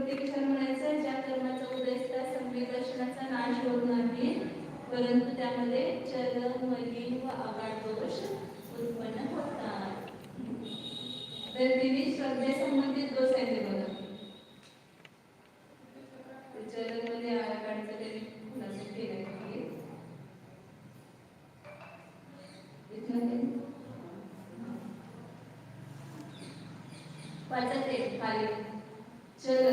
शेवटी कशाला म्हणायचं, ज्या कर्माचा उदय त्या सम्यक दर्शनाचा नाश होत नाही, परंतु त्यामध्ये चल मलिन व आगाढ दोष उत्पन्न होतात. तर तिने श्रद्धेसंबंधित दोष आहे ते बघा. चलमध्ये आगाढचं त्यांनी खुलासा केला की वाचत आहे खाली चल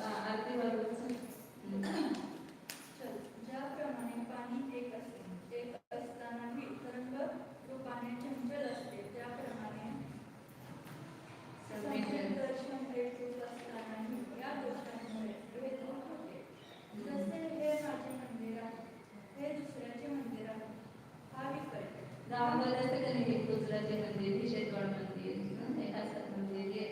आरती बरोबर. ज्याप्रमाणे पाणी एक असते, एक असतानाही तरंग रूपाने चंचल असते, त्याप्रमाणे सम्यक दर्शन हेतूक असतानाही या दोषांमुळे भेदरूप होते. जसे हे माझे मंदिर आहे, हे दुसऱ्याचे मंदिर आहे, हा विकल्प. गावामध्ये असं कधी हे दुसऱ्याचे मंदिर, हे शेतवड मंदिर, हे असं मंदिर, हे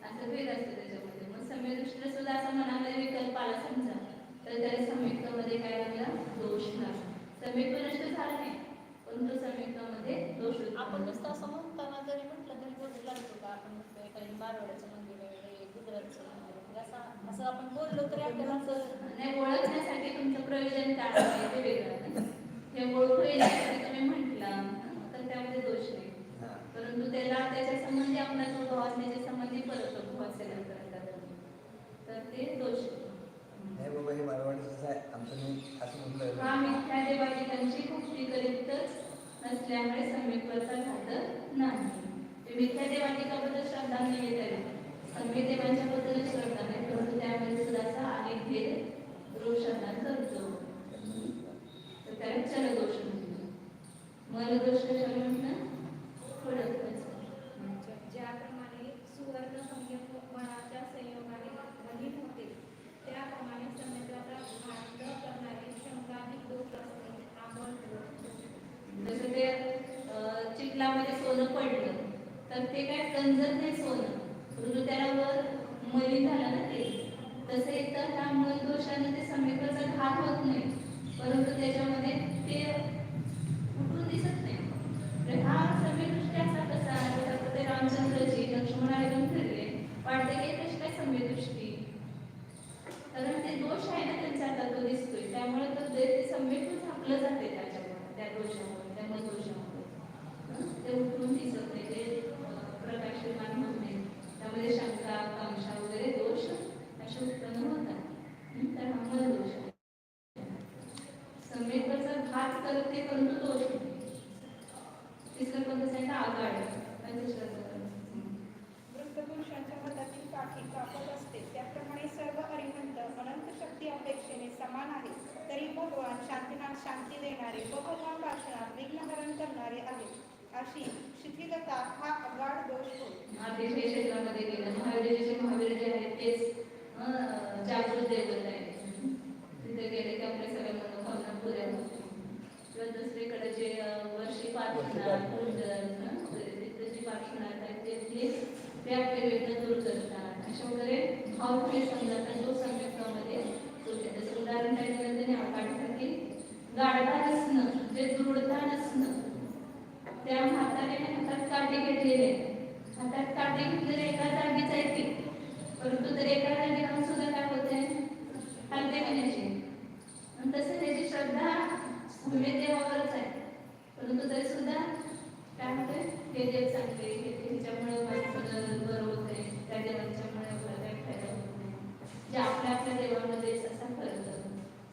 असं भेद असतं त्याच्यामध्ये. मग सम्यक दृष्टीला सुद्धा असं मनामध्ये विकल्प आला समजा, तर त्याला सम्यक्तामध्ये काय लागला, दोष लागला. सम्यक नष्ट झाला नाही, परंतु सम्यक्तामध्ये दोष. आपण नुसतं असं म्हणताना जरी म्हटलं तरी दोष लागतो का? आपण म्हणतो एखाद्या बारवाड्याचं मंदिर आहे, गुजरातचं मंदिर आहे, असं आपण बोललो तरी आपल्याला नाही. ओळखण्यासाठी तुमचं प्रयोजन काय आहे ते वेगळं. हे ओळखू येण्यासाठी तुम्ही म्हटलं तर त्यामध्ये दोष नाही, परंतु त्याला त्याच्या संबंधी आपला जो भाव असण्याच्या संबंधी परत भाव असेल तर ते दोष. नाही बाबा, हे मारवाडीचं आहे आमचं, मी असं म्हटलं. हा मिथ्या देवादिकांची भक्ती करीतच नसल्यामुळे सम्यक्ताचा घातक नाही. ते मिथ्या देवादिकाबद्दल श्रद्धा नाही आहे, सम्यक देवांच्या बद्दल श्रद्धा नाही, परंतु त्यामध्ये सुद्धा अनेक भेद रोषणा करतो. तर त्याला चलदोष म्हणतो. मलदोष कशाला म्हणतात, ज्याप्रमाणे सुवर्ण संयम मनाच्या संयोगाने मलिन होते, त्याप्रमाणे सम्यकाचा भांड करणारे शंकाधिक दोष असते, आमल दोष. जसं ते चिखलामध्ये सोनं पडलं तर ते काय गंजत नाही सोनं, परंतु त्याला वर मलिन झालं ना ते. तसं एकतर त्या मल दोषाने ते सम्यकाचा घात होत नाही, परंतु त्याच्यामध्ये ते उठून दिसत नाही. हा सम्यक दृष्टी असा कसा, जसं ते रामचंद्रजी लक्ष्मण एकदम फिरले, वाटते की कशी काय सम्यक दृष्टी, कारण ते दोष आहे ना त्यांचा, आता तो दिसतोय, त्यामुळे तर ते सम्यक झाकलं जाते त्याच्यामुळे, त्या दोषामुळे, त्या दोषामुळे ते उठून दिसत नाही, ते प्रकाशमान होत नाही. त्यामध्ये शंका आकांक्षा वगैरे दोष असे उत्पन्न होतात. तर हा मल दोष आहे. सम्यकाचा घात करते परंतु दोष नाही. तिसरं कोणतं आहे, आगाढ. वृत्तपुरुषांच्या मतातील काठी कापत असते, त्याप्रमाणे सर्व हरिमंत अनंत शक्ती अपेक्षेने समान आहे, तरी भगवान शांतीनाथ शांती देणारे व भगवान भाषणात विघ्नहरण करणारे आहेत, अशी शिथिलता हा अगाढ दोष होय. अतिशय क्षेत्रामध्ये गेलं, महावीर जे आहेत तेच जागृत दैवत आहे. तिथे गेले की आपल्या सगळ्या मनोभावना पुऱ्या होतात. किंवा दुसरीकडे जे वर्षी पाठवणार तिथे जी पाठवणार आहेत ते आपले वेदना दूर करतात, अशा वगैरे भावफुले समजतात जो सम्यक्तामध्ये होते. जसं उदाहरण काय दिलं त्याने आकाढसाठी गाढता नसणं, जे दृढता नसणं. त्या म्हाताऱ्याने हातात काठी घेतलेले, हातात काठी घेतलेले एका जागीच आहे ती, परंतु तर एका जागी राहून सुद्धा काय होते, हलते घेण्याची. तसं त्याची श्रद्धा सम्यक देवावरच आहे, परंतु तरी सुद्धा काय होते, हे देव चांगले, हे त्याच्यामुळे माझं बरं होत आहे, त्या देवांच्यामुळे आपला काही फायदा होत नाही. जे आपल्या देवामध्ये असा फरक.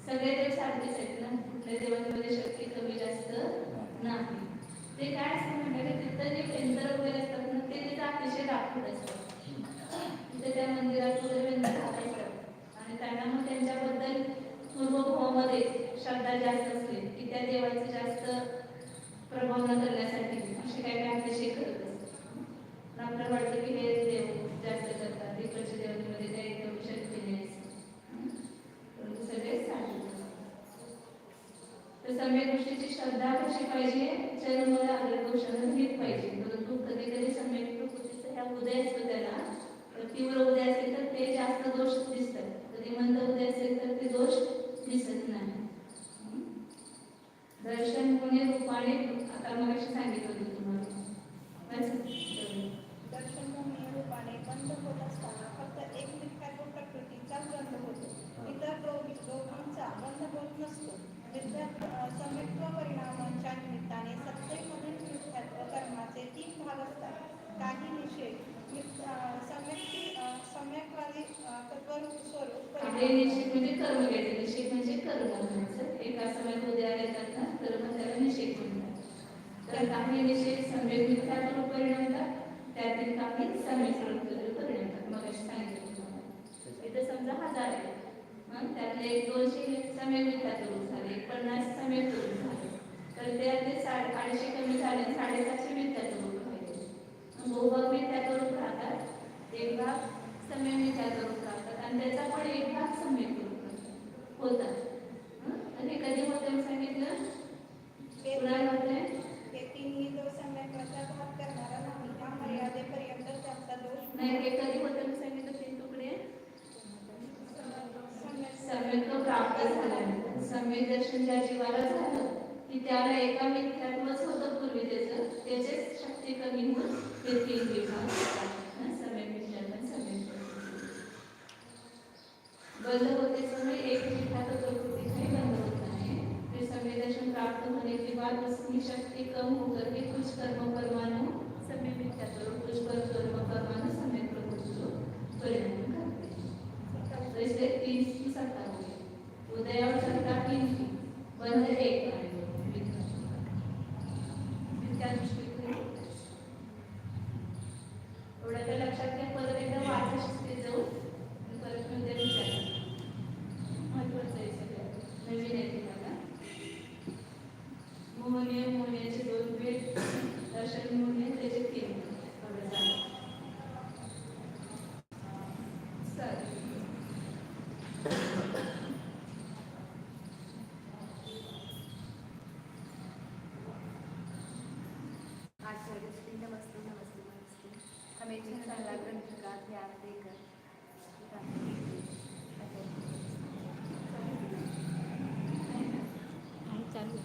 सगळे देव सारखेच आहेत ना, कुठल्या देवांमध्ये शक्ती कमी जास्त नाही. ते काय असं म्हणतात, तिथं जे पेंटर वगैरे असतात ना, ते तिथं अतिशय दाखवत असतात. तिथे त्या मंदिरात वगैरे पेंटर असतात आणि त्यांना मग त्यांच्याबद्दल पूर्वभावामध्ये श्रद्धा जास्त असते की त्या देवाचं जास्त प्रभाव न करण्यासाठी असे काय काय अतिशय करत असतात. आपल्याला वाटतं की हे देव जास्त करतात, इकडच्या देवांमध्ये त्या एकदम शक्ती नाही, परंतु सगळेच साधू. तर सम्यक गोष्टीची श्रद्धा कशी पाहिजे, चरमला अग्रदोषानं घेत पाहिजे. परंतु कधी कधी सम्यक प्रकृतीचा ह्या उदय असतो, त्याला तीव्र उदय असेल तर ते जास्त दोष दिसतात, कधी मंद उदय असेल तर ते दोष दिसत नाही. दर्शन होणे रूपाने, आता मग सांगितलं होतं तुम्हाला, दर्शन होणे रूपाने बंद होत सहसा बंद होत नसतो. सम्यक्त्व परिणामांच्या निमित्ताने सत्तेमधील मिथ्यात्व कर्माचे 3 भाग असतात. काही निषेध सम्यक्वादी तत्वरूप स्वरूप आपले निषेध म्हणजे कर्म घ्यायचे. निषेध म्हणजे कर्म म्हणायचं. एका समयात उद्या येतात ना कर्म त्याला निषेध म्हणतात. तर काही निषेध सम्यक मिथ्यात्व परिणामतात, त्यातील काही सम्यक परिणामतात. मग अशी सांगितलं तुम्हाला. इथं समजा 1000 आहे, मग त्यातले 200 सम्यक मिथ्यात्व झाले, 50 सम्यक झाले, तर त्यातले 250 कमी झाले, 750 मिथ्यात्व राहिले. बहुभाग मिथ्यात्व राहतात, एक भाग सम्यक मिथ्यात्व राहतात आणि त्याचा पण एक भाग सम्यक होतात. तर हे कधी होतं मी सांगितलं? कुणाला होतंय? ते तिन्ही जो सम्यक्त्वाचा भाग करणारा नाही त्या मर्यादेपर्यंत त्याचा दोष नाही, हे कधी होतं मी सांगितलं? 3 तुकडे सम्यक्त्व प्राप्त झाल्यानंतर सम्यक दर्शन ज्या जीवाला झालं की त्याला एका मिथ्यात्वच होतं पूर्वी, त्याचे शक्ती कमी होऊन हे 3 विभाग होतात. सम्यक मिथ्यात्व, सम्यक बंद होते समय एक मिथ्यात्व प्रकृति है, बंद होता है. फिर सम्यक दर्शन प्राप्त होने के बाद उसकी शक्ति कम होकर के कुछ कर्म परमाणु सम्यक मिथ्यात्व, कुछ कर्म परमाणु सम्यक प्रकृति को परिणाम करते हैं. तो इसलिए 3 की सत्ता हो गई. उदय और सत्ता 3 की, बंद 1 का. त्या दृष्टीने एवढं तर लक्षात घ्या. परत एकदा वाचा शिस्तीत जाऊन परत म्हणजे विचारा. महत्वाचं आहे सगळं, नवीन आहे तुम्हाला. मोहनीय मोहनीयाचे 2 भेद, दर्शन मोहनीय त्याचे 3. एवढं झालं. आचार्य श्री नमस्ते नमस्ते नमस्ते. हमें इंशाअल्लाह ग्रंथ का ध्यान देकर चालू